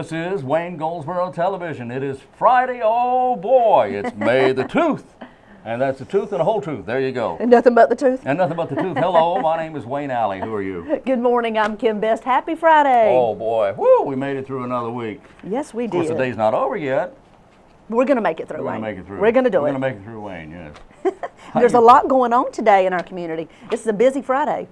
This is Wayne Goldsboro Television. It is Friday. Oh boy, it's May the Tooth. And that's the tooth and a whole tooth. There you go. And nothing but the tooth. And nothing but the tooth. Hello, my name is Wayne Alley. Who are you? Good morning, I'm Kim Best. Happy Friday. Oh boy, woo, we made it through another week. Yes, we did. Of course, the day's not over yet. We're going to make it through, We're Wayne. going to make it through. We're going to do it. We're going to make it through, Wayne, yes. There's a lot going on today in our community. This is a busy Friday.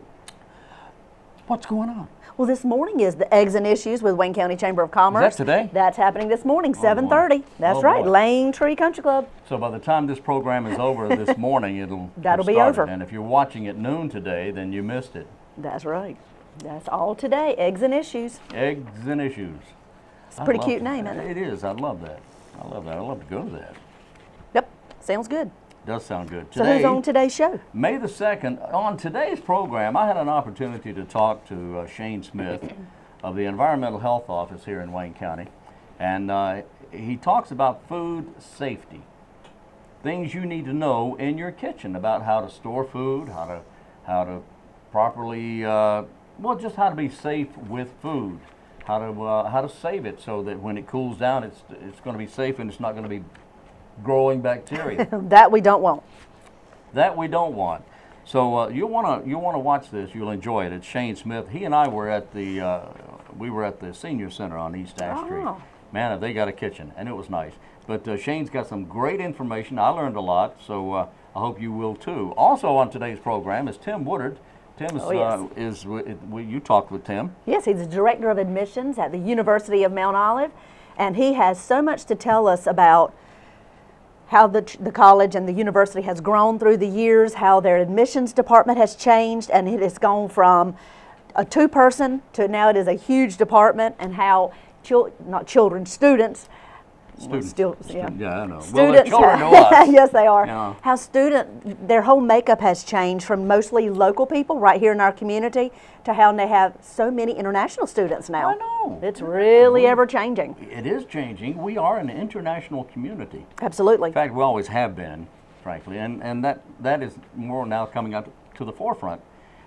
What's going on? Well, this morning is the Eggs and Issues with Wayne County Chamber of Commerce. Is that today? That's happening this morning, 7:30. That's Oh, right, boy. Lane Tree Country Club. So by the time this program is over this morning, That'll be start. over. And if you're watching at noon today, then you missed it. That's right. That's all today, Eggs and Issues. Eggs and Issues. It's a pretty cute name, isn't it? It is. I love that. I love that. I'd love to go to that. Yep, sounds good. Does sound good. So who's on today's show? May the 2nd. On today's program, I had an opportunity to talk to Shane Smith of the Environmental Health Office here in Wayne County. And he talks about food safety. Things you need to know in your kitchen about how to store food, how to properly, well, just how to be safe with food, how to save it so that when it cools down, it's going to be safe and it's not going to be growing bacteria. That we don't want. That we don't want. So you want to watch this. You'll enjoy it. It's Shane Smith. He and I were at the senior center on East Ash Street. Man, have they got a kitchen, and it was nice. But Shane's got some great information. I learned a lot, so I hope you will too. Also on today's program is Tim Woodard. Tim is you talked with Tim. Yes, he's the Director of Admissions at the University of Mount Olive, and he has so much to tell us about how the college and the university has grown through the years, how their admissions department has changed, and it has gone from a two-person to now it is a huge department, and how students. Yeah, I know. Students, well, they're children to us. yes, they are. Yeah. How their whole makeup has changed from mostly local people right here in our community to how they have so many international students now. I know. It's really ever changing. It is changing. We are an international community. Absolutely. In fact, we always have been, frankly, and that is more now coming up to the forefront,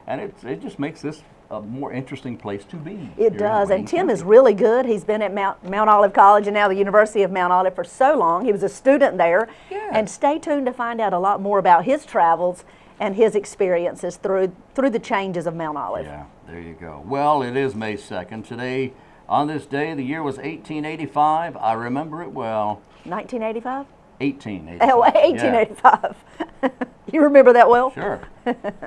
and it just makes this a more interesting place to be. It does, and Tim is really good. He's been at Mount Olive College and now the University of Mount Olive for so long. He was a student there. Yeah. And stay tuned to find out a lot more about his travels and his experiences through the changes of Mount Olive. Yeah, there you go. Well, it is May 2nd. Today, on this day, the year was 1885. I remember it well. 1985? 1885. Oh, 1885. Yeah. You remember that well? Sure.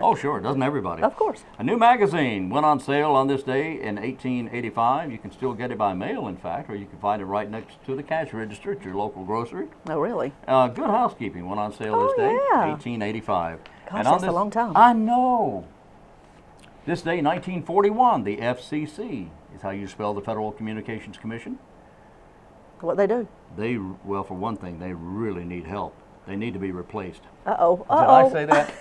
Oh, sure. Doesn't everybody? Of course. A new magazine went on sale on this day in 1885. You can still get it by mail, in fact, or you can find it right next to the cash register at your local grocery. Oh, really? Good Housekeeping went on sale this day, yeah. 1885. Gosh, that's a long time. I know. This day, 1941, the FCC is how you spell the Federal Communications Commission. What they do? Well, for one thing, they really need help. They need to be replaced. Uh-oh. Did I say that?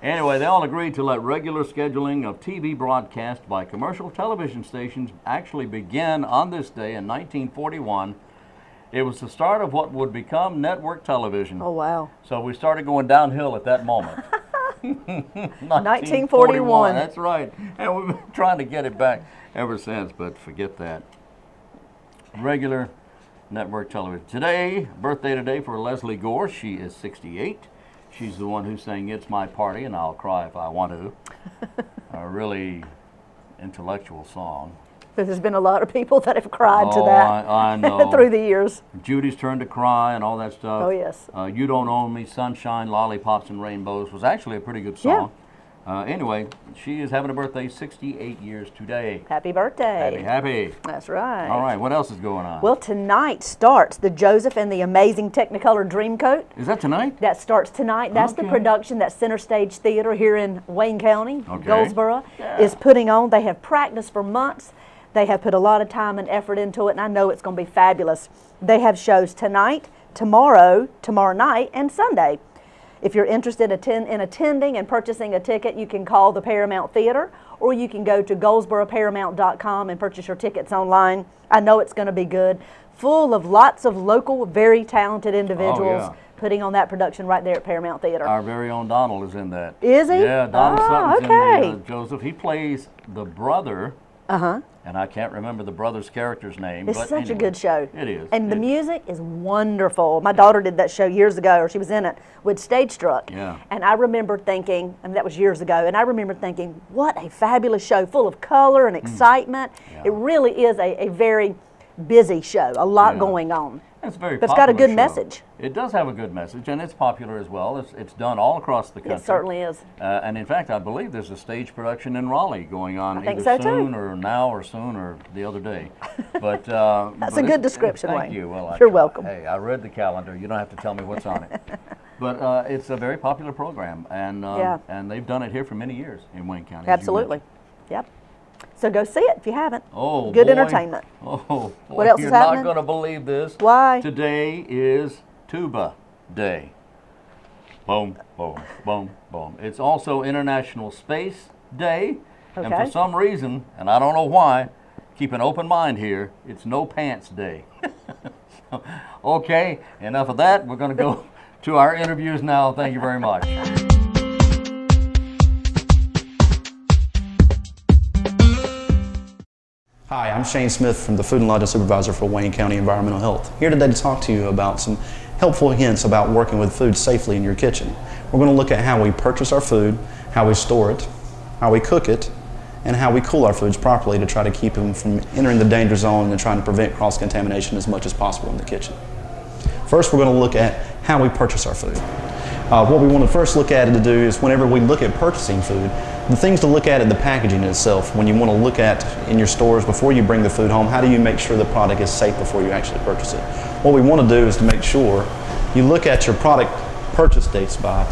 Anyway, they all agreed to let regular scheduling of TV broadcast by commercial television stations actually begin on this day in 1941. It was the start of what would become network television. Oh, wow. So we started going downhill at that moment. 1941. That's right. And we've been trying to get it back ever since, but forget that. Regular network television. Today, birthday today for Leslie Gore. She is 68. She's the one who sang It's My Party and I'll Cry If I Want To. A really intellectual song. There's been a lot of people that have cried to Oh, that I know. through the years. Judy's Turn to Cry and all that stuff. Oh, yes. You Don't Own Me, Sunshine, Lollipops and Rainbows was actually a pretty good song. Yeah. Anyway, she is having a birthday, 68 years today. Happy birthday. Happy. That's right. All right, what else is going on? Well, tonight starts the Joseph and the Amazing Technicolor Dreamcoat. Is that tonight? That starts tonight. That's the production that Center Stage Theater here in Wayne County, Goldsboro, is putting on. They have practiced for months. They have put a lot of time and effort into it, and I know it's going to be fabulous. They have shows tonight, tomorrow night, and Sunday. If you're interested in attending and purchasing a ticket, you can call the Paramount Theater, or you can go to goldsboroparamount.com and purchase your tickets online. I know it's going to be good. Full of lots of local, very talented individuals putting on that production right there at Paramount Theater. Our very own Donald is in that. Is he? Yeah, Donald Sutton's okay. in Joseph. He plays the brother and I can't remember the brother's character's name. It's but such anyway, a good show. It is. And the music is wonderful. My daughter did that show years ago, or she was in it with Stage Struck. Yeah. And I remember thinking, and that was years ago, and I remember thinking, what a fabulous show, full of color and excitement. Yeah. It really is a very busy show, a lot going on. It's very but it's got a good show. message. It does have a good message, and it's popular as well. It's done all across the country. It certainly is. And in fact, I believe there's a stage production in Raleigh going on I think either so soon too. or now or soon or the other day. But That's a good description, Thank Wayne. you. Well, You're welcome. Hey, I read the calendar. You don't have to tell me what's on it. But it's a very popular program, and they've done it here for many years in Wayne County. Absolutely. Yep. So go see it if you haven't. Oh, good boy. entertainment. Oh, boy. What else is happening? You're not going to believe this. Why? Today is Tuba Day. Boom, boom, boom, boom. It's also International Space Day. Okay. And for some reason, and I don't know why, keep an open mind here, it's No Pants Day. Okay, enough of that. We're going to go to our interviews now. Thank you very much. Hi, I'm Shane Smith from the Food and Lodging Supervisor for Wayne County Environmental Health. Here today to talk to you about some helpful hints about working with food safely in your kitchen. We're going to look at how we purchase our food, how we store it, how we cook it, and how we cool our foods properly to try to keep them from entering the danger zone and trying to prevent cross-contamination as much as possible in the kitchen. First, we're going to look at how we purchase our food. What we want to first look at to do is whenever we look at purchasing food, the things to look at in the packaging itself. When you want to look at in your stores before you bring the food home, how do you make sure the product is safe before you actually purchase it? What we want to do is to make sure you look at your product purchase dates by.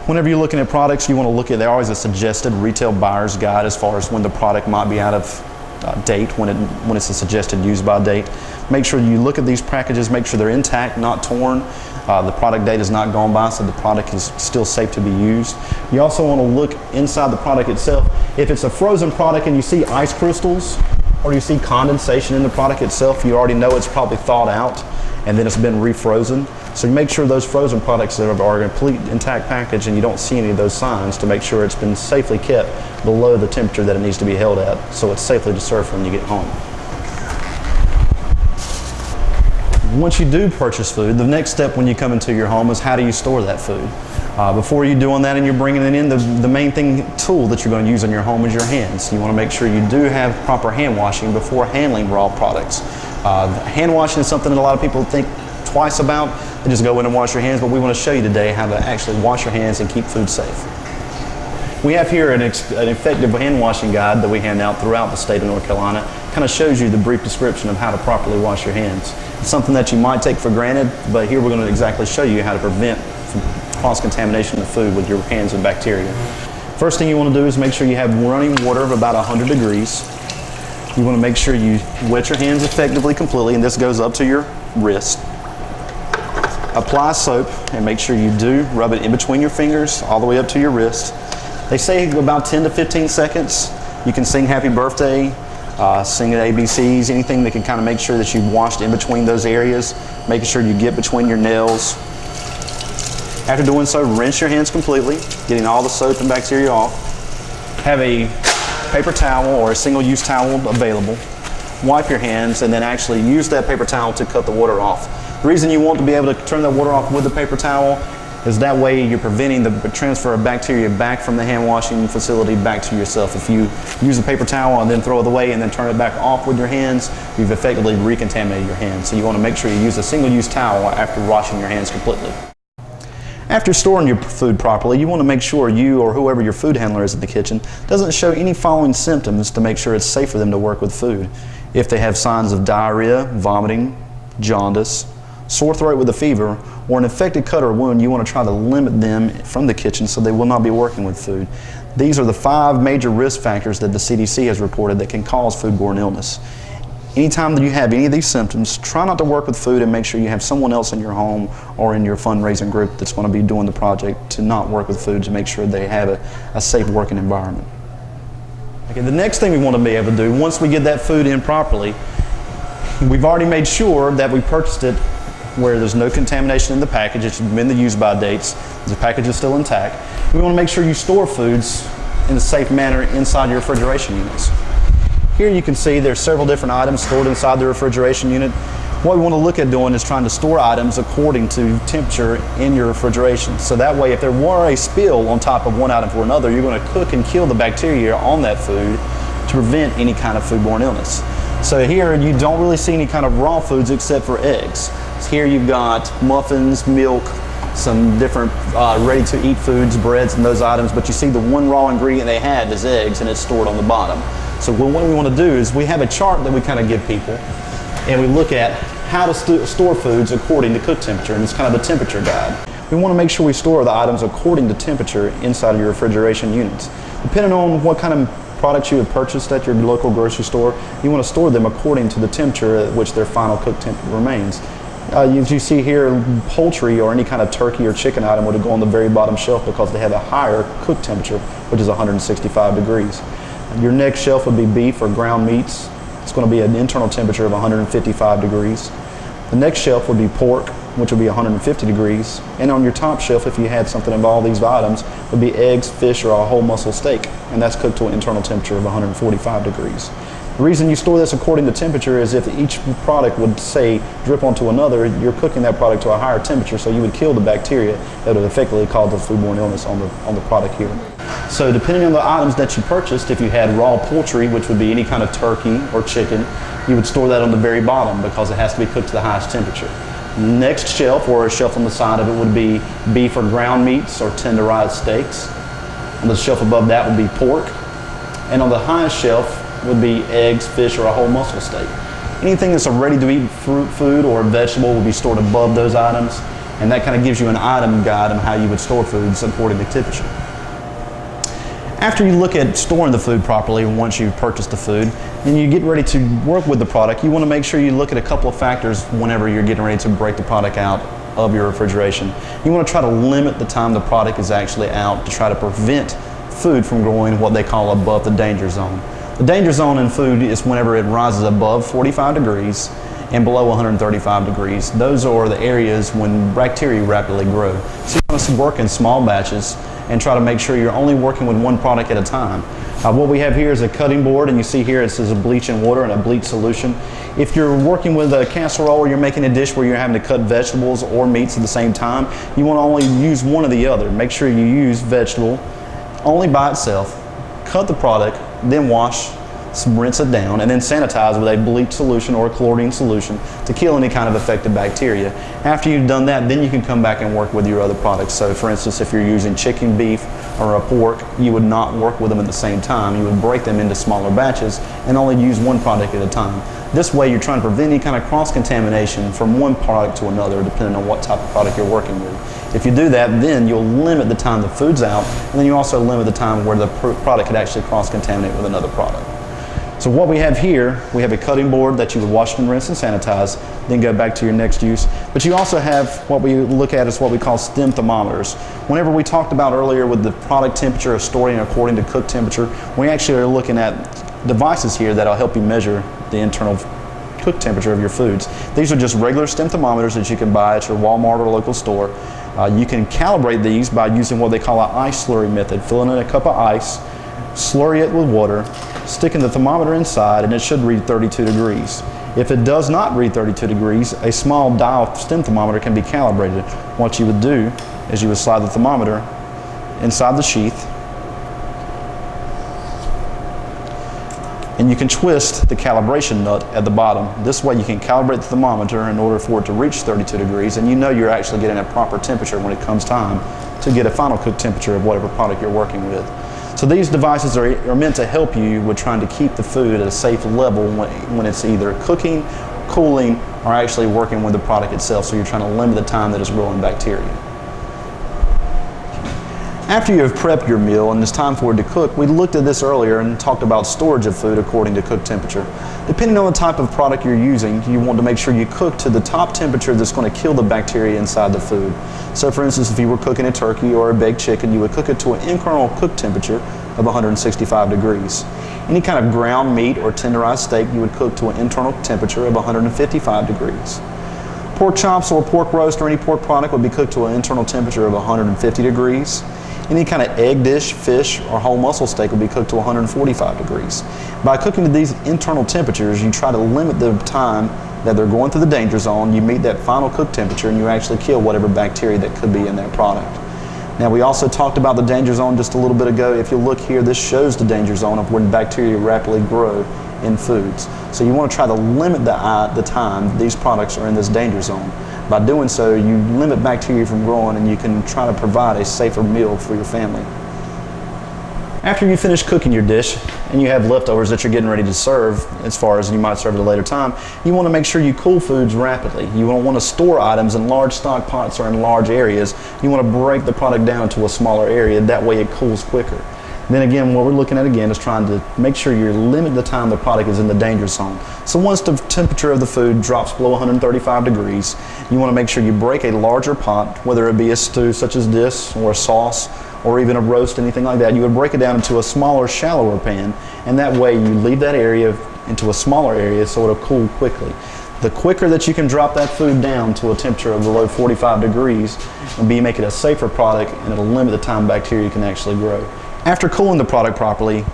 Whenever you're looking at products, you want to look at, there's always a suggested retail buyer's guide as far as when the product might be out of date, when it's a suggested use by date. Make sure you look at these packages, make sure they're intact, not torn. The product date is not gone by, so the product is still safe to be used. You also want to look inside the product itself. If it's a frozen product and you see ice crystals or you see condensation in the product itself, you already know it's probably thawed out and then it's been refrozen. So you make sure those frozen products are a complete intact package and you don't see any of those signs to make sure it's been safely kept below the temperature that it needs to be held at, so it's safely to serve when you get home. Once you do purchase food, the next step when you come into your home is how do you store that food? Before you're doing that and you're bringing it in, the main tool that you're going to use in your home is your hands. You want to make sure you do have proper hand washing before handling raw products. Hand washing is something that a lot of people think twice about. They just go in and wash your hands, but we want to show you today how to actually wash your hands and keep food safe. We have here an effective hand washing guide that we hand out throughout the state of North Carolina. Kind of shows you the brief description of how to properly wash your hands. It's something that you might take for granted, but here we're going to exactly show you how to prevent cross-contamination of food with your hands and bacteria. First thing you want to do is make sure you have running water of about 100 degrees. You want to make sure you wet your hands effectively, completely, and this goes up to your wrist. Apply soap and make sure you do rub it in between your fingers all the way up to your wrist. They say about 10 to 15 seconds. You can sing happy birthday, sing ABCs, anything that can kind of make sure that you've washed in between those areas, making sure you get between your nails. After doing so, rinse your hands completely, getting all the soap and bacteria off. Have a paper towel or a single-use towel available. Wipe your hands and then actually use that paper towel to cut the water off. The reason you want to be able to turn that water off with the paper towel is that way you're preventing the transfer of bacteria back from the hand washing facility back to yourself. If you use a paper towel and then throw it away and then turn it back off with your hands, you've effectively recontaminated your hands. So you want to make sure you use a single-use towel after washing your hands completely. After storing your food properly, you want to make sure you or whoever your food handler is in the kitchen doesn't show any following symptoms to make sure it's safe for them to work with food. If they have signs of diarrhea, vomiting, jaundice, sore throat with a fever, or an infected cut or wound, you want to try to limit them from the kitchen so they will not be working with food. These are the 5 major risk factors that the CDC has reported that can cause foodborne illness. Anytime that you have any of these symptoms, try not to work with food and make sure you have someone else in your home or in your fundraising group that's going to be doing the project to not work with food to make sure they have a safe working environment. Okay, the next thing we want to be able to do, once we get that food in properly, we've already made sure that we purchased it where there's no contamination in the package, it's been the use by dates, the package is still intact. We want to make sure you store foods in a safe manner inside your refrigeration units. Here you can see there's several different items stored inside the refrigeration unit. What we want to look at doing is trying to store items according to temperature in your refrigeration. So that way, if there were a spill on top of one item for another, you're going to cook and kill the bacteria on that food to prevent any kind of foodborne illness. So here you don't really see any kind of raw foods except for eggs. So here you've got muffins, milk, some different ready-to-eat foods, breads, and those items, but you see the one raw ingredient they had is eggs, and it's stored on the bottom. So what we want to do is we have a chart that we kind of give people, and we look at how to store foods according to cook temperature, and it's kind of a temperature guide. We want to make sure we store the items according to temperature inside of your refrigeration units. Depending on what kind of products you have purchased at your local grocery store, you want to store them according to the temperature at which their final cook temp remains. As you see here, poultry or any kind of turkey or chicken item would go on the very bottom shelf because they have a higher cook temperature, which is 165 degrees. Your next shelf would be beef or ground meats. It's going to be an internal temperature of 155 degrees. The next shelf would be pork, which would be 150 degrees. And on your top shelf, if you had something of all these items, would be eggs, fish, or a whole muscle steak. And that's cooked to an internal temperature of 145 degrees. The reason you store this according to temperature is if each product would, say, drip onto another, you're cooking that product to a higher temperature, so you would kill the bacteria that would effectively cause the foodborne illness on the product here. So depending on the items that you purchased, if you had raw poultry, which would be any kind of turkey or chicken, you would store that on the very bottom because it has to be cooked to the highest temperature. Next shelf, or a shelf on the side of it, would be beef or ground meats or tenderized steaks. On the shelf above that would be pork. And on the highest shelf would be eggs, fish, or a whole muscle steak. Anything that's a ready-to-eat fruit food or vegetable will be stored above those items, and that kind of gives you an item guide on how you would store foods according to temperature. After you look at storing the food properly, once you've purchased the food, and you get ready to work with the product, you want to make sure you look at a couple of factors whenever you're getting ready to break the product out of your refrigeration. You want to try to limit the time the product is actually out to try to prevent food from going what they call above the danger zone. The danger zone in food is whenever it rises above 45 degrees and below 135 degrees. Those are the areas when bacteria rapidly grow. So you want to work in small batches and try to make sure you're only working with one product at a time. What we have here is a cutting board, and you see here it says a bleach and water and a bleach solution. If you're working with a casserole or you're making a dish where you're having to cut vegetables or meats at the same time, you want to only use one or the other. Make sure you use vegetable only by itself, cut the product, then wash, rinse it down, and then sanitize with a bleach solution or a chlorine solution to kill any kind of affected bacteria. After you've done that, then you can come back and work with your other products. So for instance, if you're using chicken, beef, or a pork, you would not work with them at the same time. You would break them into smaller batches and only use one product at a time. This way you're trying to prevent any kind of cross-contamination from one product to another, depending on what type of product you're working with. If you do that, then you'll limit the time the food's out, and then you also limit the time where the product could actually cross-contaminate with another product. So what we have here, we have a cutting board that you would wash and rinse and sanitize, then go back to your next use. But you also have what we look at as what we call stem thermometers. Whenever we talked about earlier with the product temperature of storing according to cook temperature, we actually are looking at devices here that'll help you measure the internal cook temperature of your foods. These are just regular stem thermometers that you can buy at your Walmart or local store. You can calibrate these by using what they call an ice slurry method. Filling in a cup of ice, slurry it with water, sticking the thermometer inside, and it should read 32 degrees. If it does not read 32 degrees, a small dial stem thermometer can be calibrated. What you would do is you would slide the thermometer inside the sheath, and you can twist the calibration nut at the bottom. This way you can calibrate the thermometer in order for it to reach 32 degrees, and you know you're actually getting a proper temperature when it comes time to get a final cook temperature of whatever product you're working with. So these devices are meant to help you with trying to keep the food at a safe level when it's either cooking, cooling, or actually working with the product itself, so you're trying to limit the time that it's growing bacteria. After you have prepped your meal and it's time for it to cook, we looked at this earlier and talked about storage of food according to cook temperature. Depending on the type of product you're using, you want to make sure you cook to the top temperature that's going to kill the bacteria inside the food. So for instance, if you were cooking a turkey or a baked chicken, you would cook it to an internal cook temperature of 165 degrees. Any kind of ground meat or tenderized steak, you would cook to an internal temperature of 155 degrees. Pork chops or pork roast or any pork product would be cooked to an internal temperature of 150 degrees. Any kind of egg dish, fish, or whole muscle steak will be cooked to 145 degrees. By cooking to these internal temperatures, you try to limit the time that they're going through the danger zone. You meet that final cook temperature and you actually kill whatever bacteria that could be in that product. Now, we also talked about the danger zone just a little bit ago. If you look here, this shows the danger zone of when bacteria rapidly grow in foods. So you want to try to limit the time these products are in this danger zone. By doing so, you limit bacteria from growing and you can try to provide a safer meal for your family. After you finish cooking your dish and you have leftovers that you're getting ready to serve, as far as you might serve at a later time, you want to make sure you cool foods rapidly. You don't want to store items in large stock pots or in large areas. You want to break the product down into a smaller area, that way it cools quicker. Then again, what we're looking at again is trying to make sure you limit the time the product is in the danger zone. So once the temperature of the food drops below 135 degrees, you want to make sure you break a larger pot, whether it be a stew such as this, or a sauce, or even a roast, anything like that. You would break it down into a smaller, shallower pan, and that way you leave that area into a smaller area so it'll cool quickly. The quicker that you can drop that food down to a temperature of below 45 degrees, it'll make it a safer product and it'll limit the time bacteria can actually grow. After cooling the product properly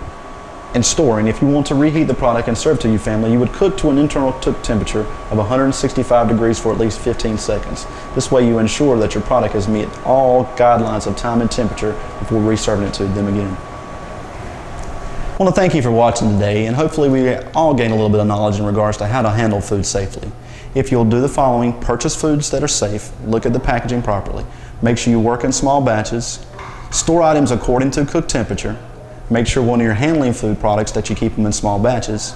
and storing, if you want to reheat the product and serve to your family, you would cook to an internal cook temperature of 165 degrees for at least 15 seconds. This way you ensure that your product has met all guidelines of time and temperature before reserving it to them again. I want to thank you for watching today, and hopefully we all gain a little bit of knowledge in regards to how to handle food safely. If you'll do the following: purchase foods that are safe, look at the packaging properly, make sure you work in small batches, store items according to cook temperature, make sure when you're handling food products that you keep them in small batches,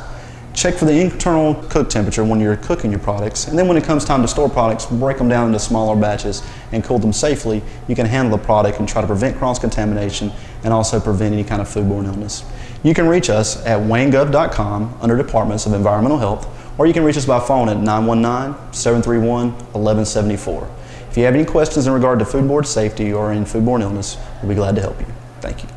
check for the internal cook temperature when you're cooking your products, and then when it comes time to store products, break them down into smaller batches and cool them safely. You can handle the product and try to prevent cross-contamination and also prevent any kind of foodborne illness. You can reach us at wangov.com under Departments of Environmental Health, or you can reach us by phone at 919-731-1174. If you have any questions in regard to foodborne safety or in foodborne illness, we'll be glad to help you. Thank you.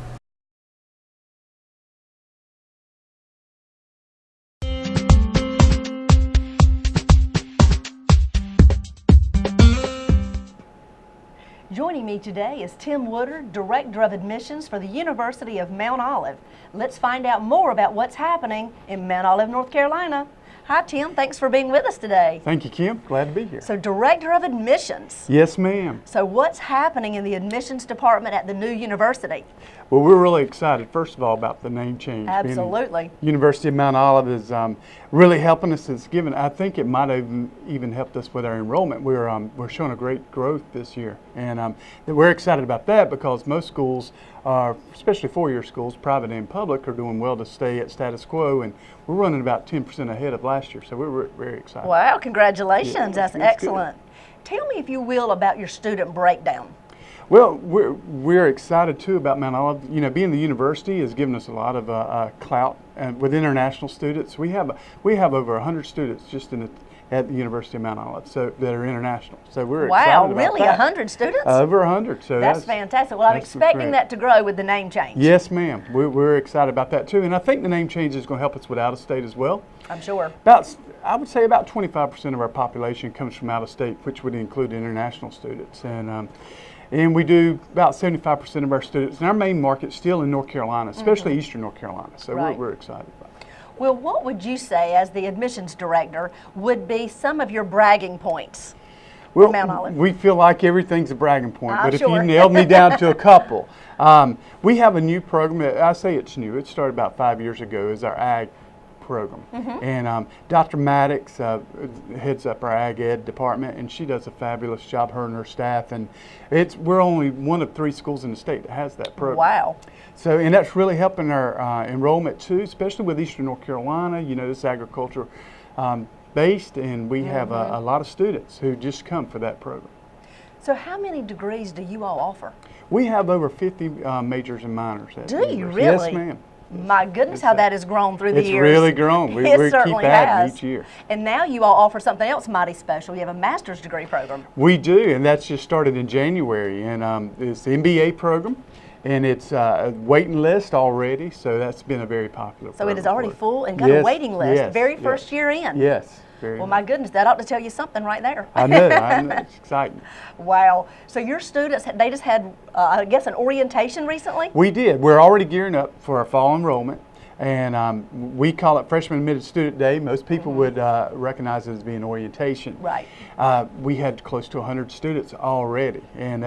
Joining me today is Tim Woodard, Director of Admissions for the University of Mount Olive. Let's find out more about what's happening in Mount Olive, North Carolina. Hi, Tim. Thanks for being with us today. Thank you, Kim. Glad to be here. So, Director of Admissions. Yes, ma'am. So, what's happening in the admissions department at the new university? Well, we're really excited, first of all, about the name change. Absolutely. University of Mount Olive is really helping us. It's given, I think it might have even helped us with our enrollment. We're showing a great growth this year, and we're excited about that because most schools, especially four-year schools, private and public, are doing well to stay at status quo, and we're running about 10% ahead of last year, so we're very excited. Wow, congratulations. Yeah, That's excellent. Good. Tell me, if you will, about your student breakdown. Well, we're excited too about Mount Olive. You know, being the university has given us a lot of clout with international students. We have over 100 students just at the University of Mount Olive, so that are international. So we're excited about that. Wow, really, 100 students? Over 100. So that's fantastic. Well, I'm expecting that to grow with the name change. Yes, ma'am. We're excited about that too, and I think the name change is going to help us with out of state as well. I'm sure. I would say about 25% of our population comes from out of state, which would include international students, and we do about 75% of our students. And our main market is still in North Carolina, especially Eastern North Carolina. So we're excited about it. Well, what would you say, as the admissions director, would be some of your bragging points for Mount Olive? We feel like everything's a bragging point, but sure. if you nailed me down to a couple, we have a new program. I say it's new. It started about 5 years ago. Is our ag program, and Dr. Maddox heads up our ag ed department, and she does a fabulous job, her and her staff, and we're only one of 3 schools in the state that has that program. Wow. So, and that's really helping our enrollment too, especially with Eastern North Carolina. You know, this agriculture based, and we have a lot of students who just come for that program. So how many degrees do you all offer? We have over 50 majors and minors. Do you really? Yes, ma'am. My goodness, how that has grown through the years. It's really grown. We keep adding each year. And now you all offer something else mighty special. You have a master's degree program. We do, and that's just started in January, and it's the MBA program. and it's a waiting list already, so that's been a very popular So program it is already for us. full and got a waiting list, yes, very yes. first year in. Yes. Very Well, nice. my goodness, that ought to tell you something right there. I know, it's exciting. Wow. So your students, they just had, I guess, an orientation recently? We did. We're already gearing up for our fall enrollment, and we call it Freshman Admitted Student Day. Most people would recognize it as being orientation. Right. We had close to 100 students already, and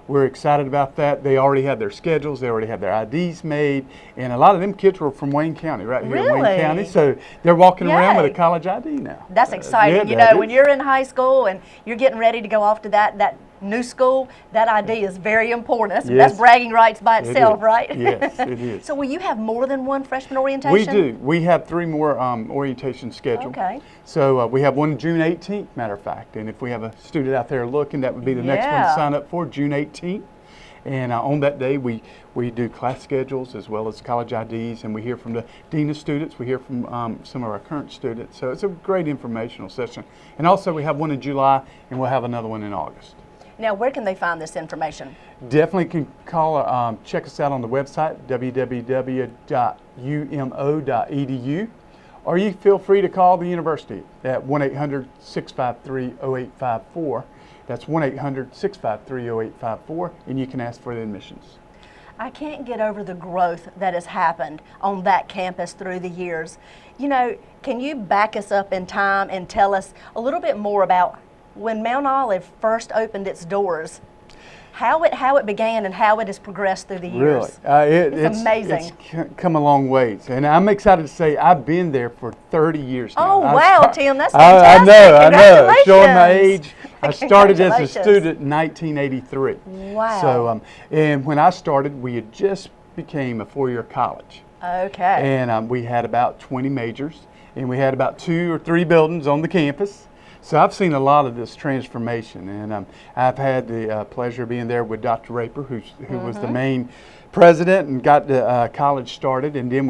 we're excited about that. They already had their schedules, they already had their IDs made, and a lot of them kids were from Wayne County, right here in Wayne County, so they're walking around with a college ID now. That's exciting. You know, when you're in high school and you're getting ready to go off to that new school, that ID is very important. That's bragging rights by itself, right? Yes, it is. So will you have more than one freshman orientation? We do. We have 3 more orientations scheduled. Okay. So we have one June 18th, matter of fact, and if we have a student out there looking, that would be the next one to sign up for, June 18th. And on that day, we do class schedules as well as college IDs, and we hear from the Dean of Students, we hear from some of our current students. So it's a great informational session. And also we have one in July, and we'll have another one in August. Now, where can they find this information? Definitely can call, check us out on the website, www.umo.edu, or you feel free to call the university at 1-800-653-0854. That's 1-800-653-0854, and you can ask for the admissions. I can't get over the growth that has happened on that campus through the years. You know, can you back us up in time and tell us a little bit more about when Mount Olive first opened its doors, how it began and how it has progressed through the years? Really, it's amazing. It's come a long ways, and I'm excited to say I've been there for 30 years now. Oh wow, Tim, that's fantastic! I know. Showing my age. I started as a student in 1983. Wow. So, and when I started, we had just became a 4-year college. Okay. And we had about 20 majors, and we had about 2 or 3 buildings on the campus. So I've seen a lot of this transformation, and I've had the pleasure of being there with Dr. Raper, who was the main president and got the college started, and then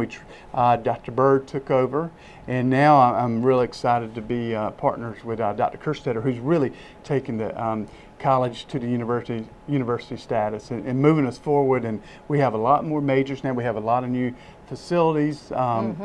Dr. Bird took over, and now I'm really excited to be partners with Dr. Kerstetter, who's really taken the college to the university status and moving us forward. And we have a lot more majors now. We have a lot of new facilities,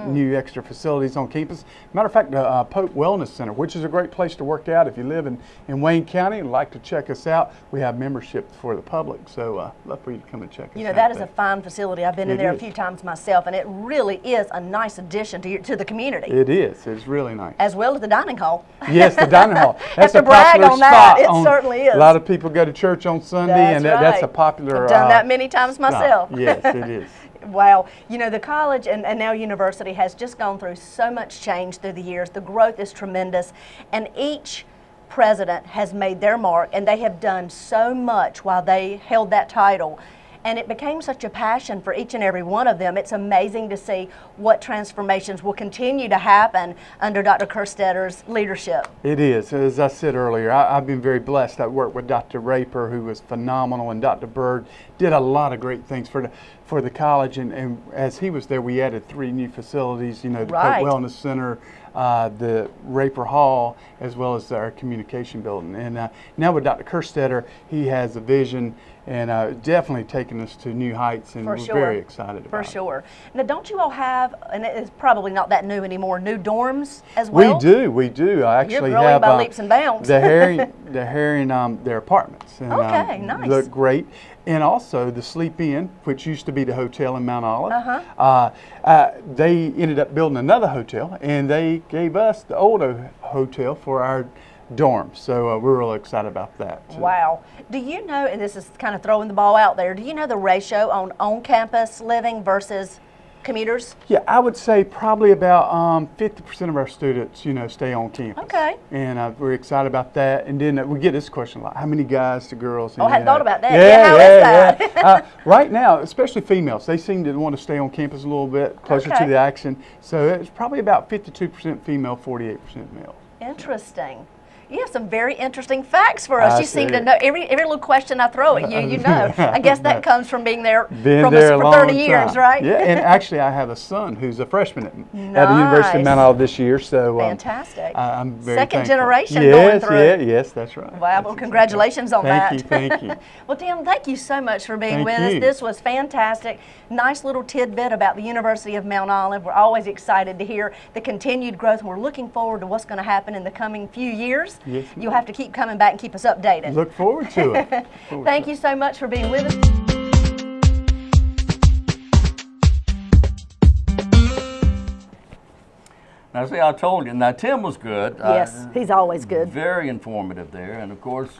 new extra facilities on campus. Matter of fact, the Pope Wellness Center, which is a great place to work out if you live in Wayne County and like to check us out. We have membership for the public, so love for you to come and check us out. You know, that is a fine facility. I've been in there a few times myself, and it really is a nice addition to the community. It is. It's really nice. As well as the dining hall. Yes, the dining hall. That's a popular on that. It certainly is. A lot of people go to church on Sunday, and that's a popular. I've done that many times myself. Yes, it is. Wow. You know, the college and now university has just gone through so much change through the years. The growth is tremendous, and each president has made their mark, and they have done so much while they held that title. And it became such a passion for each and every one of them. It's amazing to see what transformations will continue to happen under Dr. Kerstetter's leadership. It is. As I said earlier, I've been very blessed. I worked with Dr. Raper, who was phenomenal, and Dr. Bird did a lot of great things for the college. And as he was there, we added 3 new facilities, you know, the Pope Wellness Center, the Raper Hall, as well as our communication building. And now with Dr. Kerstetter, he has a vision and definitely taking us to new heights, and we're very excited about it. For sure. Now, don't you all have, and it's probably not that new anymore, new dorms as well? We do. We do. I actually You're growing by leaps and bounds. They're hiring their apartments. And, okay, nice. Look great. And also the Sleep Inn, which used to be the hotel in Mount Olive, they ended up building another hotel, and they gave us the old hotel for our dorms. So we're really excited about that too. Wow. Do you know, and this is kind of throwing the ball out there, do you know the ratio on on-campus living versus commuters? Yeah, I would say probably about 50% of our students, you know, stay on campus. Okay. And we're excited about that. And then we get this question a lot: how many guys to girls? Oh, I hadn't thought about that. Yeah, how is that? Right now, especially females, they seem to want to stay on campus a little bit closer to the action. So it's probably about 52% female, 48% male. Interesting. You have some very interesting facts for us. You seem to know every little question I throw at you. You know, I guess that comes from being there for 30 years, right? Yeah, and actually, I have a son who's a freshman at the University of Mount Olive this year. So fantastic. I'm very second thankful. generation going through. Yes, that's right. Wow, well, congratulations on that. Thank you. Well, Tim, thank you so much for being with us. This was fantastic. Nice little tidbit about the University of Mount Olive. We're always excited to hear the continued growth. We're looking forward to what's going to happen in the coming few years. Yes, you'll have to keep coming back and keep us updated. Look forward to it. Thank you so much for being with us. Now, see, I told you. Now, Tim was good. Yes, he's always good. Very informative there. And, of course,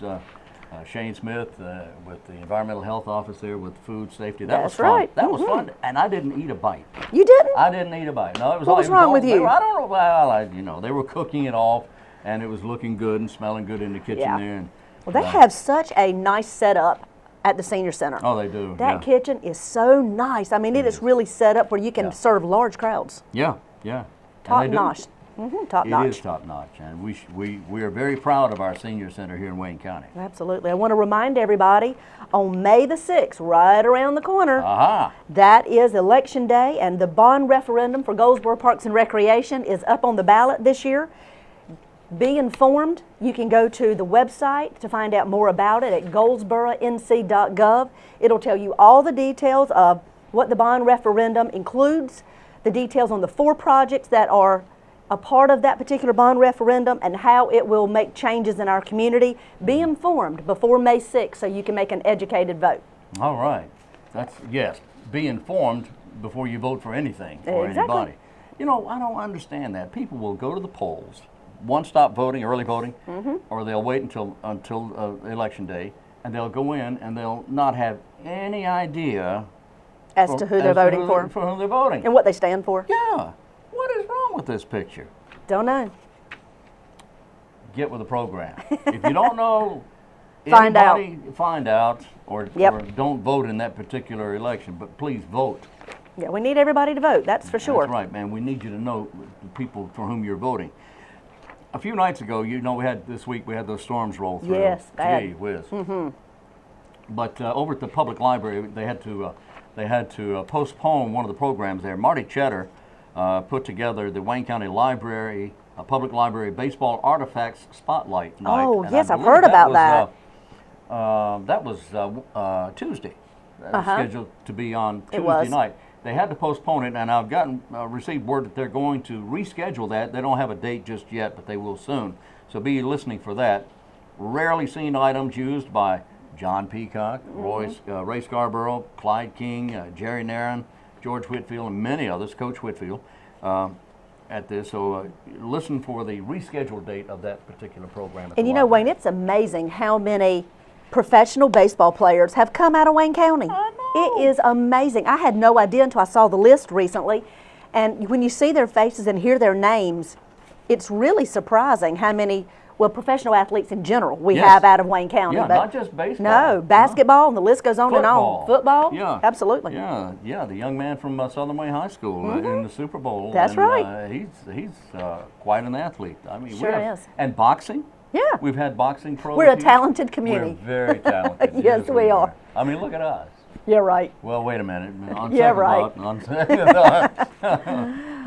Shane Smith with the Environmental Health Office there with food safety. That was fun. Right. That was fun. And I didn't eat a bite. You didn't? I didn't eat a bite. No, it was what was wrong with you? I don't know. Well, you know, they were cooking it off, and it was looking good and smelling good in the kitchen there. And, well, they have such a nice setup at the senior center. Oh, they do. That kitchen is so nice. I mean, it is really set up where you can serve large crowds. Yeah. Top notch. Top notch. It is top notch, and we are very proud of our senior center here in Wayne County. Absolutely. I want to remind everybody, on May the 6th, right around the corner, that is Election Day, and the bond referendum for Goldsboro Parks and Recreation is up on the ballot this year. Be informed. You can go to the website to find out more about it at goldsboronc.gov. It'll tell you all the details of what the bond referendum includes, the details on the 4 projects that are a part of that particular bond referendum, and how it will make changes in our community. Be informed before May 6th so you can make an educated vote. All right. Yes. Be informed before you vote for anything or anybody. You know, I don't understand that. People will go to the polls, one-stop voting, early voting, or they'll wait until Election Day, and they'll go in and they'll not have any idea as to who they're voting for. For who they're voting. And what they stand for. Yeah. What is wrong with this picture? Don't know. Get with the program. If you don't know find out, or don't vote in that particular election, but please vote. Yeah, we need everybody to vote, that's for sure. That's right, man. We need you to know the people for whom you're voting. A few nights ago, you know, this week we had those storms roll through. Yes, gee whiz. But over at the public library, they had to postpone one of the programs there. Marty Cheddar put together the Wayne County Library, Public Library Baseball Artifacts Spotlight Night. Oh, and yes, I've heard about that. That was Tuesday. Scheduled to be on Tuesday night. They had to postpone it, and I've received word that they're going to reschedule that. They don't have a date just yet, but they will soon. So be listening for that. Rarely seen items used by John Peacock, Ray Scarborough, Clyde King, Jerry Nairn, George Whitfield, and many others, Coach Whitfield, at this. So listen for the rescheduled date of that particular program. And you know, Wayne, it's amazing how many professional baseball players have come out of Wayne County. I know. It is amazing. I had no idea until I saw the list recently. And when you see their faces and hear their names, it's really surprising how many, well, professional athletes in general we have out of Wayne County. Yeah, but not just baseball. No, basketball, and the list goes on Football. and on. Football? Yeah. Absolutely. Yeah, the young man from Southern Wayne High School in the Super Bowl. That's right. He's quite an athlete. I mean, sure is. And boxing. Yeah. We've had boxing pros. We're a here. talented community. We're very talented. Yes, we are. I mean, look at us. Yeah, right. Well, wait a minute.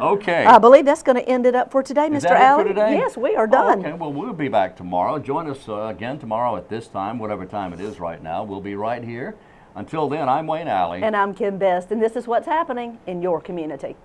Okay. I believe that's going to end it up for today, Is Mr. that Allen. it for today? Yes, we are done. Okay, well, we'll be back tomorrow. Join us again tomorrow at this time, whatever time it is right now. We'll be right here. Until then, I'm Wayne Alley. And I'm Kim Best, and this is what's happening in your community.